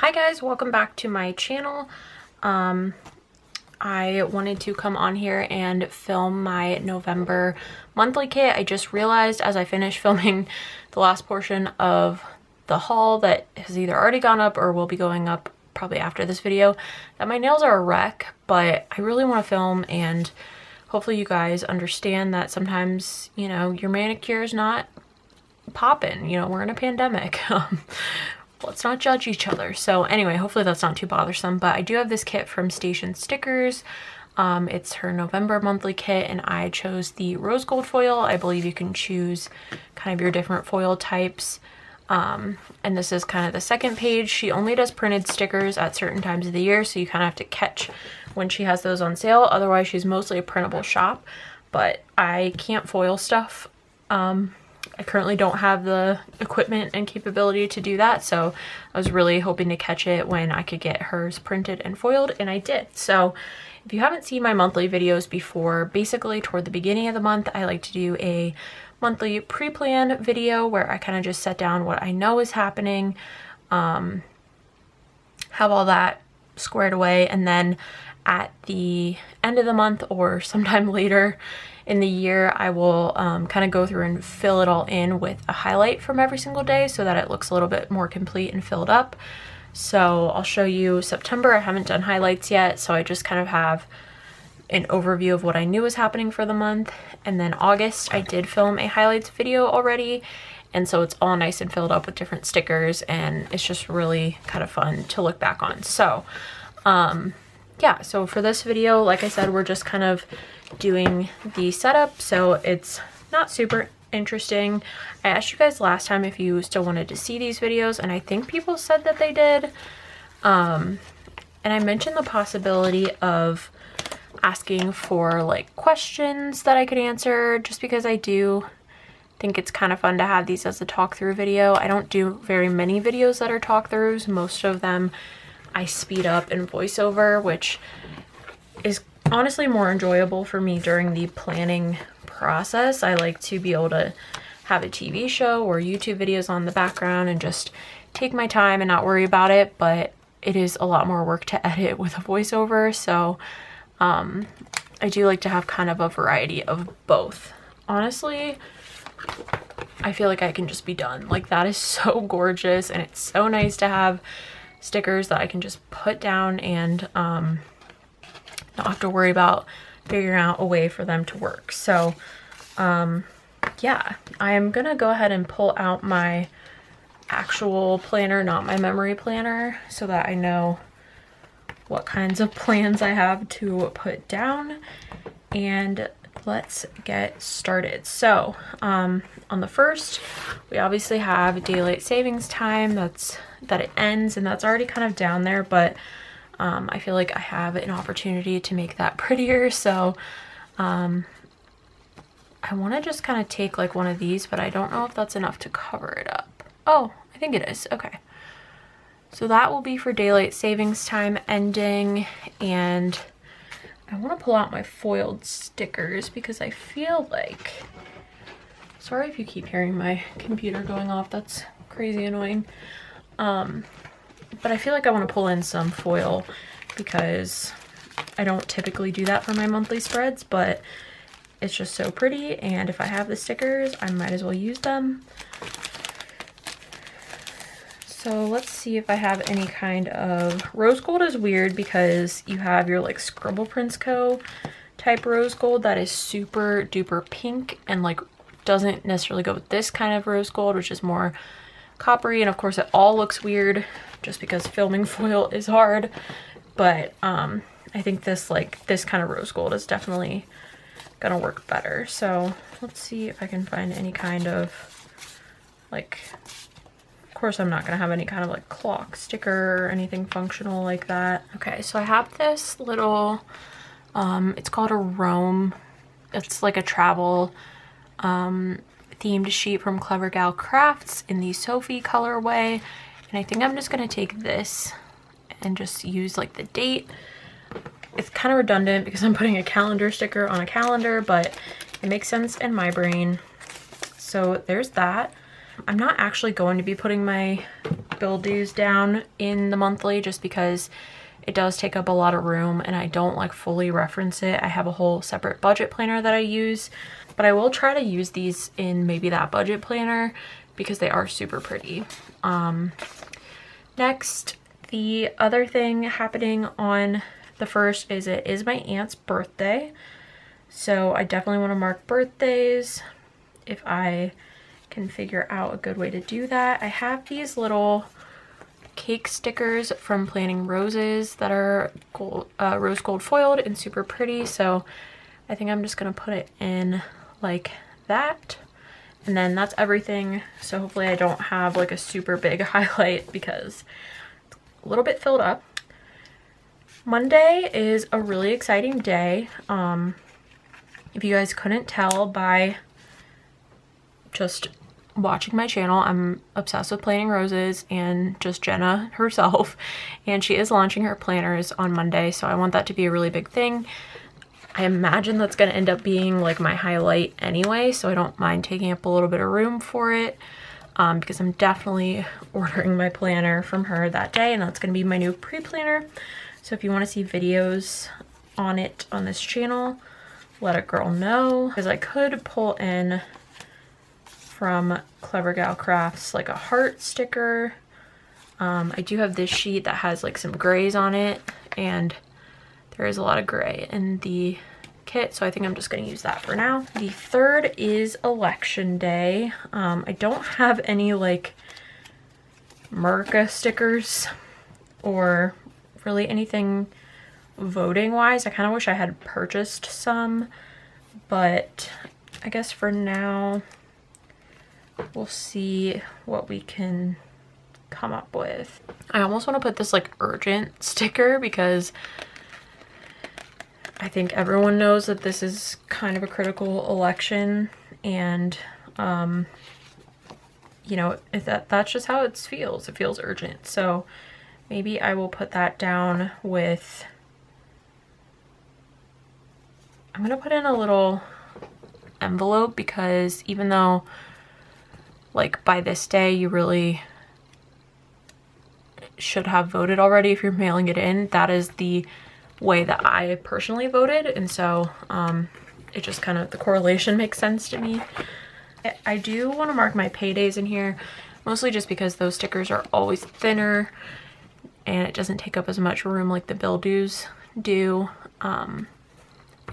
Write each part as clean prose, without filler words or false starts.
Hi guys, welcome back to my channel. I wanted to come on here and film my November monthly kit. I just realized as I finished filming the last portion of the haul that has either already gone up or will be going up probably after this video that my nails are a wreck, but I really want to film and hopefully you guys understand that sometimes, you know, your manicure is not popping. You know, we're in a pandemic. Let's not judge each other. So anyway, hopefully that's not too bothersome, but I do have this kit from Station Stickers. It's her November monthly kit and I chose the rose gold foil. I believe you can choose kind of your different foil types. And this is kind of the second page. She only does printed stickers at certain times of the year, so you kind of have to catch when she has those on sale. Otherwise, she's mostly a printable shop, but I can't foil stuff. I currently don't have the equipment and capability to do that, so I was really hoping to catch it when I could get hers printed and foiled, and I did. So if you haven't seen my monthly videos before, basically toward the beginning of the month, I like to do a monthly pre-plan video where I kind of just set down what I know is happening, have all that squared away, and then at the end of the month or sometime later in the year, I will kind of go through and fill it all in with a highlight from every single day so that it looks a little bit more complete and filled up. So I'll show you September. I haven't done highlights yet, so I just kind of have an overview of what I knew was happening for the month. And then August, I did film a highlights video already, and so it's all nice and filled up with different stickers, and it's just really kind of fun to look back on. So yeah, so for this video, like I said, we're just kind of doing the setup, so it's not super interesting. I asked you guys last time if you still wanted to see these videos, and I think people said that they did. And I mentioned the possibility of asking for like questions that I could answer, just because I do think it's kind of fun to have these as a talk through video. I don't do very many videos that are talk throughs. Most of them I speed up in voiceover, which is honestly more enjoyable for me during the planning process. I like to be able to have a TV show or YouTube videos on the background and just take my time and not worry about it, but it is a lot more work to edit with a voiceover, so I do like to have kind of a variety of both. Honestly, I feel like I can just be done. Like, that is so gorgeous, and it's so nice to have stickers that I can just put down and not have to worry about figuring out a way for them to work. So yeah, I'm gonna go ahead and pull out my actual planner, not my memory planner, so that I know what kinds of plans I have to put down, and let's get started. So on the first, we obviously have daylight savings time that it ends, and that's already kind of down there, but I feel like I have an opportunity to make that prettier. So I want to just kind of take like one of these, but I don't know if that's enough to cover it up. Oh, I think it is. Okay. So that will be for daylight savings time ending, and I want to pull out my foiled stickers because I feel like, sorry if you keep hearing my computer going off, that's crazy annoying. But I feel like I want to pull in some foil because I don't typically do that for my monthly spreads, but it's just so pretty, and if I have the stickers, I might as well use them. So let's see if I have any kind of rose gold. Is weird because you have your like Scribble Prints Co. type rose gold that is super duper pink and like doesn't necessarily go with this kind of rose gold, which is more coppery, and of course it all looks weird just because filming foil is hard. But I think this kind of rose gold is definitely gonna work better. So let's see if I can find any kind of like, of course I'm not gonna have any kind of like clock sticker or anything functional like that. Okay, so I have this little it's called a Rome, it's like a travel themed sheet from Clever Gal Crafts in the Sophie colorway, and I think I'm just gonna take this and just use like the date. It's kind of redundant because I'm putting a calendar sticker on a calendar, but it makes sense in my brain. So there's that. I'm not actually going to be putting my bill dues down in the monthly just because it does take up a lot of room and I don't like fully reference it. I have a whole separate budget planner that I use, but I will try to use these in maybe that budget planner because they are super pretty. Next, the other thing happening on the 1st is it is my aunt's birthday. So I definitely want to mark birthdays if I can figure out a good way to do that. I have these little cake stickers from Planting Roses that are gold, rose gold foiled and super pretty. So I think I'm just going to put it in like that. And then that's everything. So hopefully I don't have like a super big highlight because it's a little bit filled up. Monday is a really exciting day. If you guys couldn't tell by just watching my channel, I'm obsessed with Planting Roses and just Jenna herself. And she is launching her planners on Monday. So I want that to be a really big thing. I imagine that's going to end up being like my highlight anyway, so I don't mind taking up a little bit of room for it because I'm definitely ordering my planner from her that day, and that's going to be my new pre-planner. So if you want to see videos on it on this channel, let a girl know, because I could pull in from Clever Gal Crafts like a heart sticker. I do have this sheet that has like some grays on it, and there is a lot of gray in the kit, so I think I'm just going to use that for now. The 3rd is election day. I don't have any like Merca stickers or really anything voting wise. I kind of wish I had purchased some, but I guess for now we'll see what we can come up with. I almost want to put this like urgent sticker because I think everyone knows that this is kind of a critical election, and you know, that's just how it feels. It feels urgent. So maybe I will put that down with, I'm gonna put in a little envelope, because even though like by this day you really should have voted already if you're mailing it in, that is the way that I personally voted, and so it just kind of, the correlation makes sense to me. I do want to mark my paydays in here, mostly just because those stickers are always thinner and it doesn't take up as much room like the bill dues do, and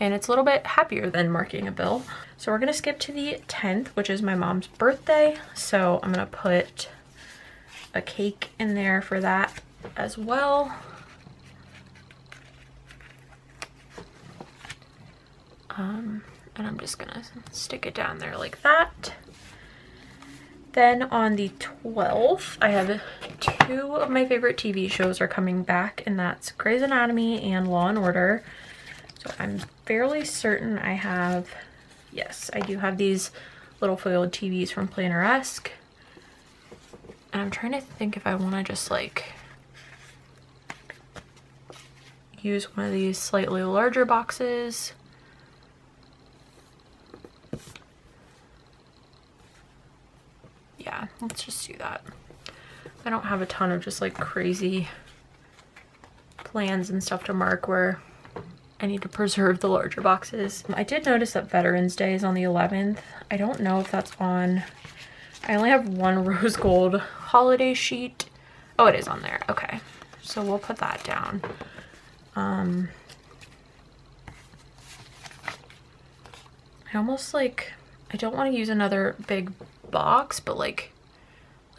it's a little bit happier than marking a bill. So we're gonna skip to the 10th, which is my mom's birthday, so I'm gonna put a cake in there for that as well. And I'm just gonna stick it down there like that. Then on the 12th, I have 2 of my favorite TV shows are coming back, and that's Grey's Anatomy and Law and Order. So I'm fairly certain I have, yes, I do have these little foiled TVs from Planner-esque. And I'm trying to think if I want to just like use one of these slightly larger boxes. Yeah, let's just do that. I don't have a ton of just like crazy plans and stuff to mark where I need to preserve the larger boxes. I did notice that Veterans Day is on the 11th. I don't know if that's on, I only have one rose gold holiday sheet. Oh, it is on there. Okay, so we'll put that down. I almost like, I don't want to use another big box, but like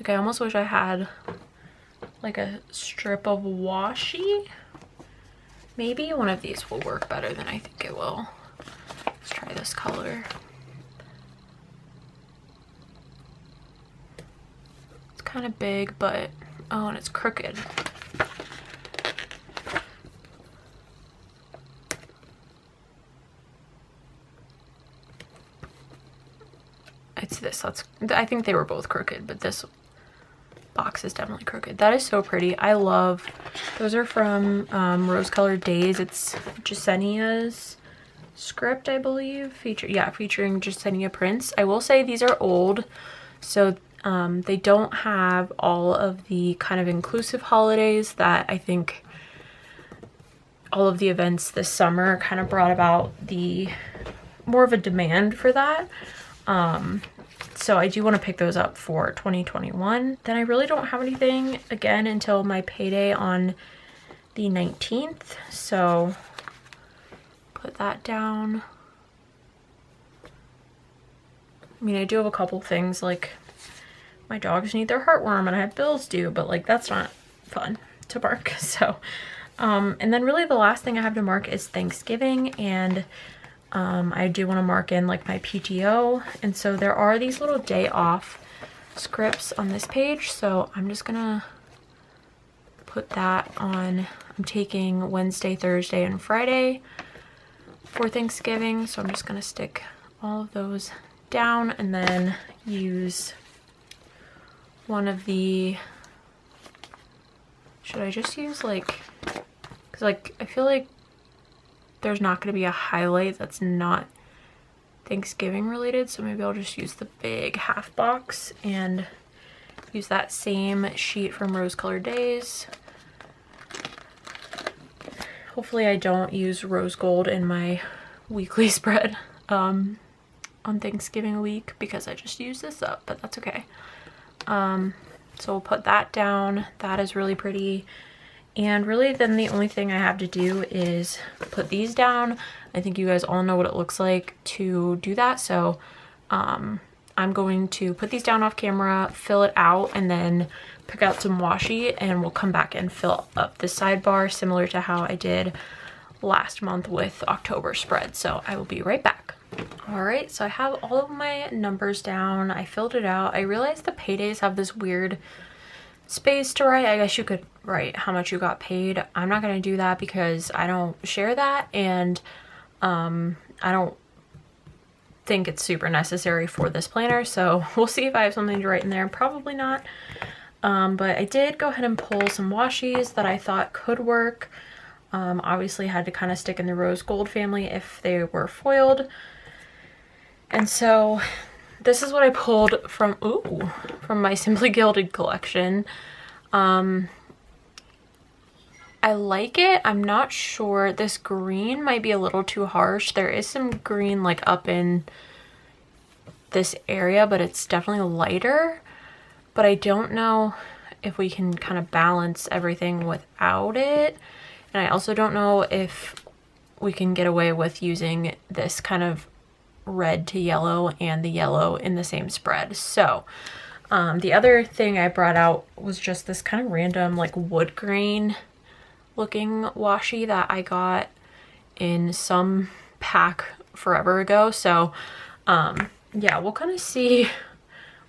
I almost wish I had like a strip of washi. Maybe one of these will work better than I think it will. Let's try this color. It's kind of big, but oh, and it's crooked. It's this, I think they were both crooked, but this box is definitely crooked. That is so pretty. I love, those are from Rose Colored Days. It's Jasenia's script, I believe, featuring Jasenia prints. I will say these are old, so They don't have all of the kind of inclusive holidays that I think all of the events this summer kind of brought about the more of a demand for that. So I do want to pick those up for 2021. Then I really don't have anything again until my payday on the 19th. So put that down. I mean, I do have a couple things, like my dogs need their heartworm and I have bills due, but like that's not fun to mark. So, and then really the last thing I have to mark is Thanksgiving, and I do want to mark in like my PTO. And so there are these little day off scripts on this page. So I'm just gonna put that on. I'm taking Wednesday, Thursday, and Friday for Thanksgiving. So I'm just gonna stick all of those down and then use one of the, should I just use like, because like I feel like there's not going to be a highlight that's not Thanksgiving related, so maybe I'll just use the big half box and use that same sheet from Rose Colored Days. Hopefully I don't use rose gold in my weekly spread on Thanksgiving week, because I just used this up, but that's okay. So we'll put that down. That is really pretty. And really then the only thing I have to do is put these down. I think you guys all know what it looks like to do that. So I'm going to put these down off camera, fill it out, and then pick out some washi, and we'll come back and fill up the sidebar similar to how I did last month with October spread. So I will be right back. All right, so I have all of my numbers down. I filled it out. I realized the paydays have this weird space to write. I guess you could write how much you got paid. I'm not going to do that because I don't share that, and I don't think it's super necessary for this planner. So we'll see if I have something to write in there. Probably not. But I did go ahead and pull some washies that I thought could work. Obviously had to kind of stick in the rose gold family if they were foiled. And so this is what I pulled from my Simply Gilded collection. I like it. I'm not sure. This green might be a little too harsh. There is some green like up in this area, but it's definitely lighter. But I don't know if we can kind of balance everything without it. And I also don't know if we can get away with using this kind of red to yellow and the yellow in the same spread. So the other thing I brought out was just this kind of random like wood grain looking washi that I got in some pack forever ago. So yeah, we'll kind of see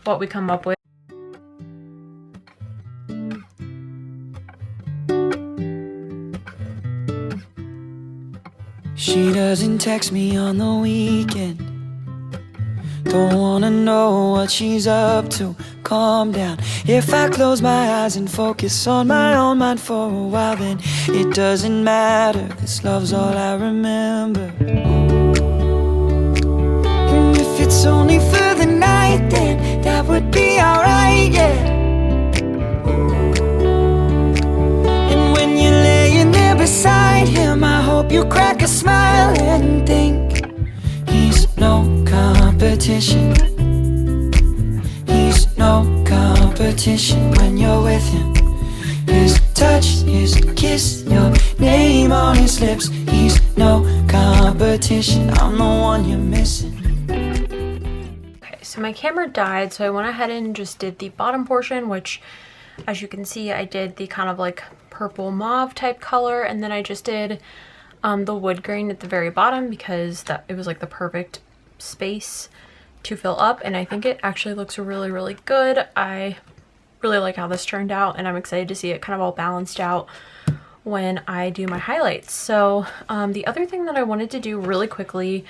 what we come up with. She doesn't text me on the weekend. Don't wanna know what she's up to. Calm down. If I close my eyes and focus on my own mind for a while, then it doesn't matter. This love's all I remember. And if it's only for the night, then that would be alright, yeah. And when you're laying there beside him, I hope you crack a smile and think he's no competition. He's no competition when you're with him. His touch, his kiss, your name on his lips. He's no competition. I'm the one you're missing. Okay, so my camera died, so I went ahead and just did the bottom portion, which as you can see I did the kind of like purple mauve type color, and then I just did the wood grain at the very bottom because it was like the perfect space to fill up, and I think it actually looks really, really good. I really like how this turned out, and I'm excited to see it kind of all balanced out when I do my highlights. So the other thing that I wanted to do really quickly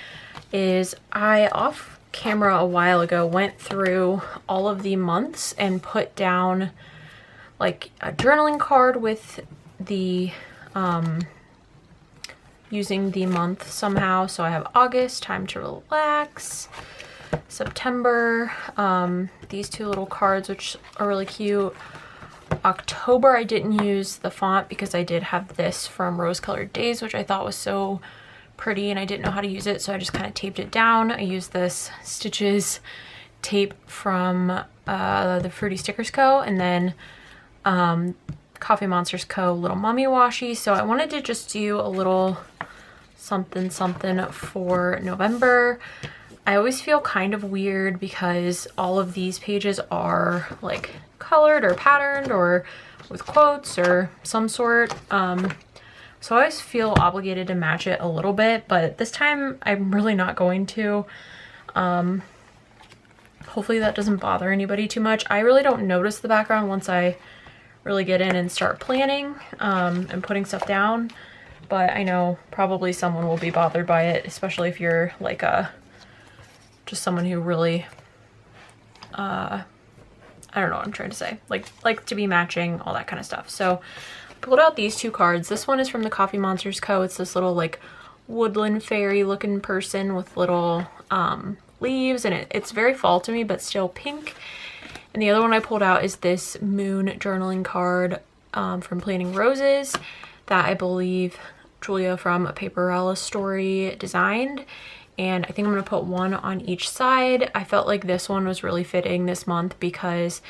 is I off camera a while ago went through all of the months and put down like a journaling card with the using the month somehow. So I have August, time to relax. September, these two little cards, which are really cute. October, I didn't use the font because I did have this from Rose Colored Days, which I thought was so pretty and I didn't know how to use it, so I just kind of taped it down. I used this Stitches tape from the Fruity Stickers Co. and then Coffee Monsters Co. Little Mummy Washi. So I wanted to just do a little something for November. I always feel kind of weird because all of these pages are like colored or patterned or with quotes or some sort. So I always feel obligated to match it a little bit, but this time I'm really not going to. Hopefully that doesn't bother anybody too much. I really don't notice the background once I really get in and start planning and putting stuff down, but I know probably someone will be bothered by it, especially if you're like just someone who really I don't know what I'm trying to say, like to be matching, all that kind of stuff. So I pulled out these two cards. This one is from the Coffee Monsters Co. It's this little like woodland fairy looking person with little leaves, and it's very fall to me but still pink. And the other one I pulled out is this moon journaling card from Planting Roses that I believe Julia from A Paperella Story designed. And I think I'm going to put one on each side. I felt like this one was really fitting this month because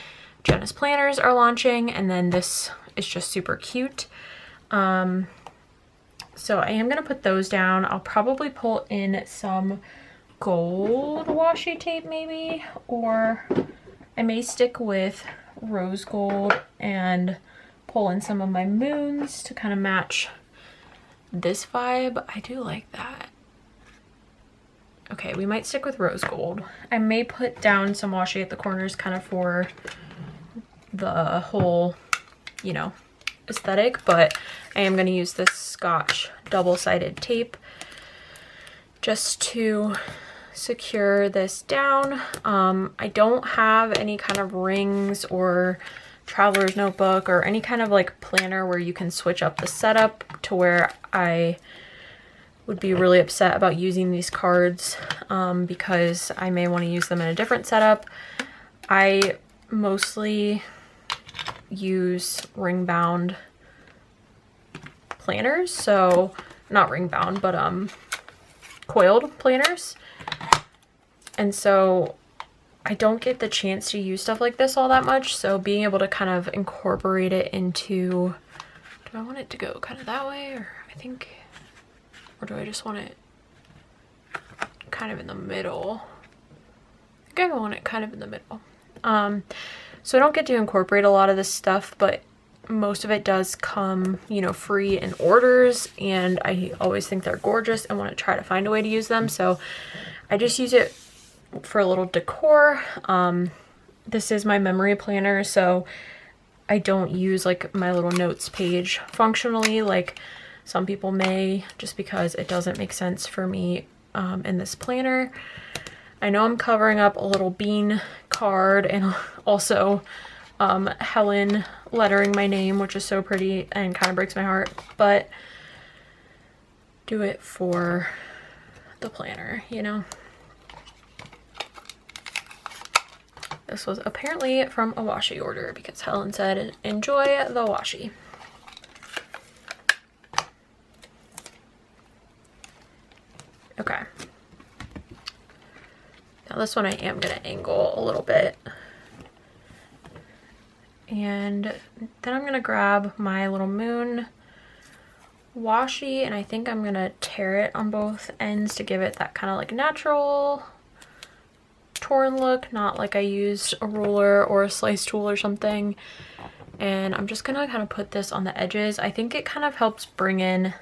Jenna's planners are launching, and then this is just super cute. So I am going to put those down. I'll probably pull in some gold washi tape maybe, or I may stick with rose gold and pull in some of my moons to kind of match this vibe. I do like that. Okay, we might stick with rose gold. I may put down some washi at the corners kind of for the whole, you know, aesthetic, but I am going to use this Scotch double-sided tape just to secure this down. I don't have any kind of rings or traveler's notebook or any kind of like planner where you can switch up the setup to where I would be really upset about using these cards because I may want to use them in a different setup. I mostly use ring bound planners, so not ring bound but coiled planners, and so I don't get the chance to use stuff like this all that much, so being able to kind of incorporate it into, do I want it to go kind of that way, or or do I just want it kind of in the middle? I think I want it kind of in the middle. So I don't get to incorporate a lot of this stuff, but most of it does come, you know, free in orders, and I always think they're gorgeous and want to try to find a way to use them. So I just use it for a little decor. This is my memory planner, so I don't use like my little notes page functionally like some people may, just because it doesn't make sense for me in this planner. I know I'm covering up a little bean card and also Helen lettering my name, which is so pretty and kind of breaks my heart, but do it for the planner, you know. This was apparently from a washi order because Helen said, enjoy the washi. Okay. Now this one I am going to angle a little bit. And then I'm going to grab my little moon washi, and I think I'm going to tear it on both ends to give it that kind of like natural torn look, not like I used a ruler or a slice tool or something. And I'm just going to kind of put this on the edges. I think it kind of helps bring in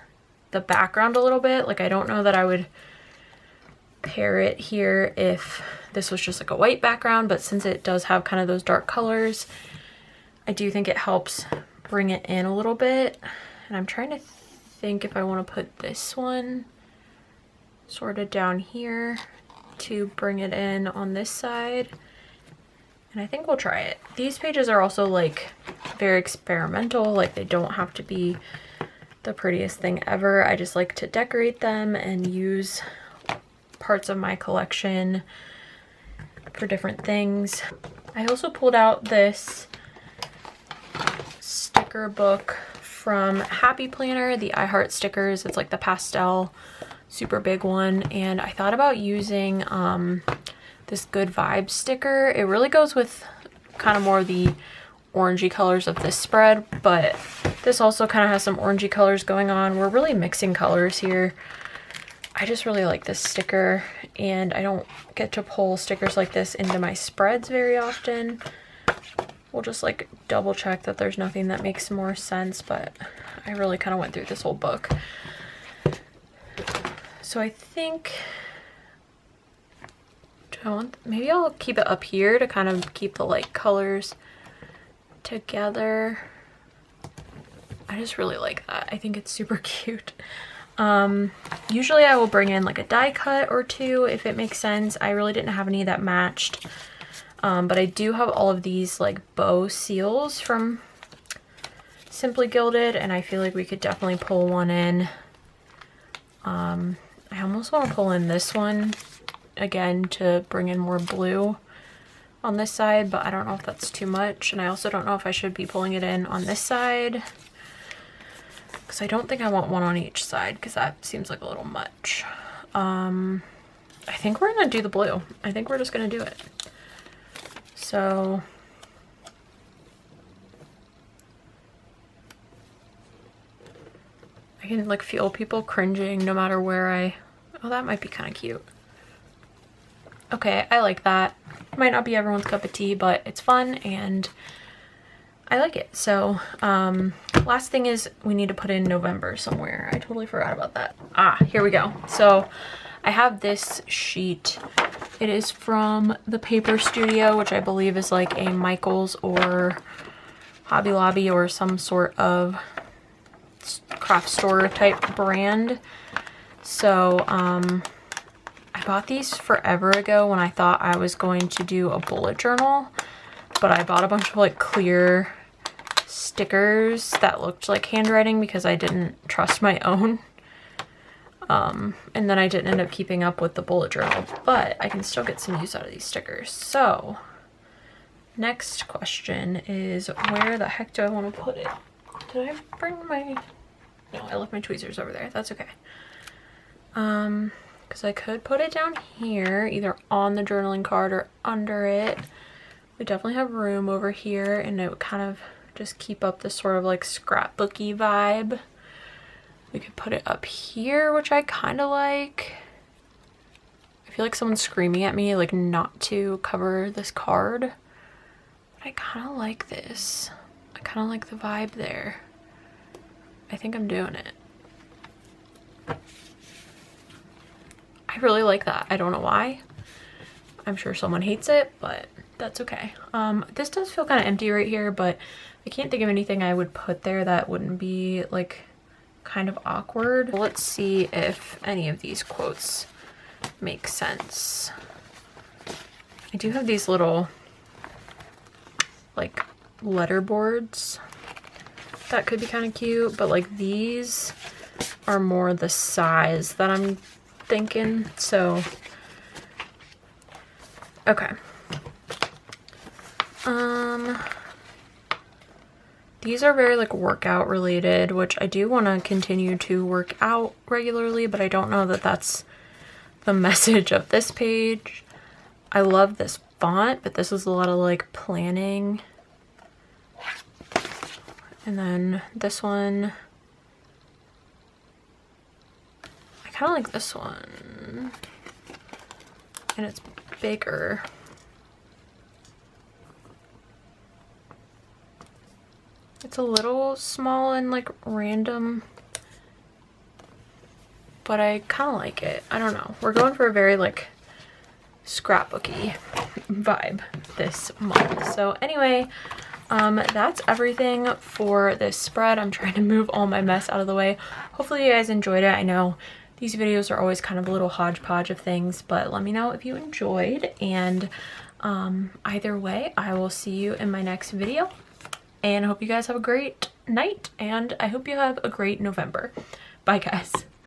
the background a little bit. Like I don't know that I would pair it here if this was just like a white background, but since it does have kind of those dark colors, I do think it helps bring it in a little bit. And I'm trying to think if I want to put this one sort of down here to bring it in on this side. And I think we'll try it. These pages are also like very experimental, like they don't have to be the prettiest thing ever. I just like to decorate them and use parts of my collection for different things. I also pulled out this sticker book from Happy Planner, the I Heart stickers. It's like the pastel, super big one. And I thought about using this Good Vibes sticker. It really goes with kind of more of the orangey colors of this spread, but this also kind of has some orangey colors going on. We're really mixing colors here. I just really like this sticker, and I don't get to pull stickers like this into my spreads very often. We'll just like double check that there's nothing that makes more sense, but I really kind of went through this whole book. So I think, maybe I'll keep it up here to kind of keep the light colors together. I just really like that. I think it's super cute. Usually I will bring in like a die cut or two if it makes sense. I really didn't have any that matched. But I do have all of these like bow seals from Simply Gilded, and I feel like we could definitely pull one in. I almost want to pull in this one again to bring in more blue on this side, but I don't know if that's too much. And I also don't know if I should be pulling it in on this side, because I don't think I want one on each side, because that seems like a little much. I think we're gonna do the blue. I think we're just gonna do it. So I can like feel people cringing no matter where oh, that might be kind of cute. Okay, I like that. Might not be everyone's cup of tea, but it's fun and I like it. So last thing is we need to put in November somewhere. I totally forgot about that. Ah, here we go. So I have this sheet. It is from the Paper Studio, which I believe is like a Michaels or Hobby Lobby or some sort of craft store type brand. So I bought these forever ago when I thought I was going to do a bullet journal, but I bought a bunch of like clear stickers that looked like handwriting because I didn't trust my own. And then I didn't end up keeping up with the bullet journal, but I can still get some use out of these stickers. So next question is, where the heck do I want to put it? Did I bring my, no, I left my tweezers over there. That's okay. Because I could put it down here, either on the journaling card or under it. We definitely have room over here, and it would kind of just keep up this sort of like scrapbooky vibe. We could put it up here, which I kind of like. I feel like someone's screaming at me like not to cover this card, but I kind of like this. I kind of like the vibe there. I think I'm doing it. I really like that. I don't know why. I'm sure someone hates it, but that's okay. This does feel kind of empty right here, but I can't think of anything I would put there that wouldn't be like kind of awkward. Let's see if any of these quotes make sense. I do have these little like letter boards that could be kind of cute, but like these are more the size that I'm thinking. So okay. These are very like workout related, which I do want to continue to work out regularly, but I don't know that that's the message of this page. I love this font, but this is a lot of like planning. And then this one, I kind of like this one, and it's bigger. It's a little small and like random, but I kind of like it. I don't know. We're going for a very like scrapbooky vibe this month. So anyway, that's everything for this spread. I'm trying to move all my mess out of the way. Hopefully you guys enjoyed it. I know these videos are always kind of a little hodgepodge of things, but let me know if you enjoyed. And either way, I will see you in my next video. And I hope you guys have a great night, and I hope you have a great November. Bye, guys.